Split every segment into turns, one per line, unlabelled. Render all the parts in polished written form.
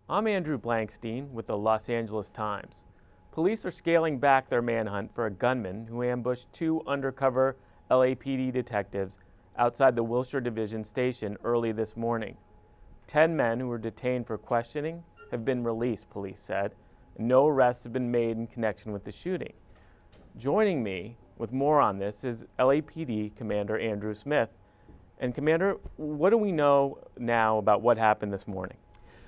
I'm Andrew Blankstein with the Los Angeles Times. Police are scaling back their manhunt for a gunman who ambushed two undercover LAPD detectives outside the Wilshire Division station early this morning. 10 men who were detained for questioning have been released, police said, and no arrests have been made in connection with the shooting. Joining me with more on this is LAPD Commander Andrew Smith. And Commander, what do we know now about what happened this morning?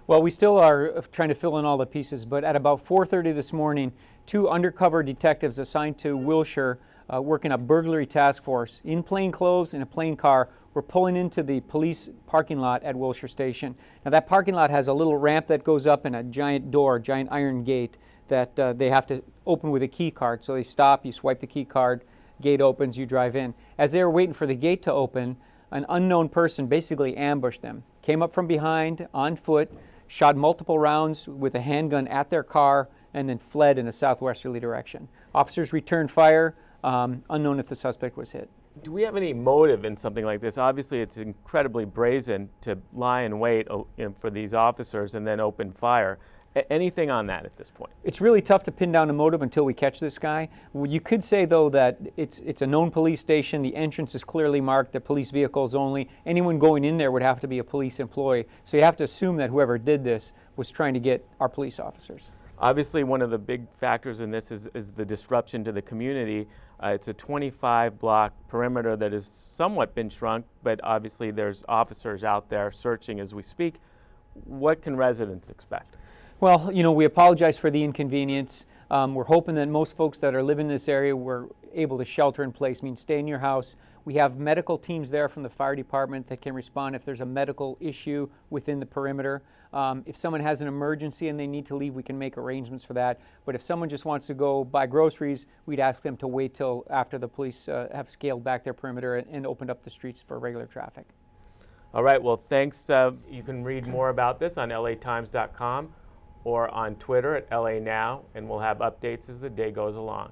Well, we still are trying to fill in all the pieces, but at about 4:30 this morning, two undercover detectives assigned to Wilshire, working a burglary task force, in plain clothes in a plain car, were pulling into the police parking lot at Wilshire Station. Now, that parking lot has a little ramp that goes up and a giant door, giant iron gate that they have to open with a key card. So they stop, you swipe the key card, gate opens, you drive in. As they were waiting for the gate to open, an unknown person basically ambushed them, came up from behind on foot, shot multiple rounds with a handgun at their car, and then fled in a southwesterly direction. Officers returned fire, unknown if the suspect was hit.
Do we have any motive in something like this? Obviously, it's incredibly brazen to lie in wait for these officers and then open fire. Anything on that at this point?
It's really tough to pin down a motive until we catch this guy. You could say, though, that it's a known police station. The entrance is clearly marked, the police vehicles only. Anyone going in there would have to be a police employee. So you have to assume that whoever did this was trying to get our police officers.
Obviously, one of the big factors in this is the disruption to the community. It's a 25-block perimeter that has somewhat been shrunk, but obviously there's officers out there searching as we speak. What can residents expect?
Well, we apologize for the inconvenience. We're hoping that most folks that are living in this area were able to shelter in place, means stay in your house. We have medical teams there from the fire department that can respond if there's a medical issue within the perimeter. If someone has an emergency and they need to leave, we can make arrangements for that. But if someone just wants to go buy groceries, we'd ask them to wait till after the police have scaled back their perimeter and opened up the streets for regular traffic.
All right, well, thanks. You can read more about this on latimes.com or on Twitter at LA Now, and we'll have updates as the day goes along.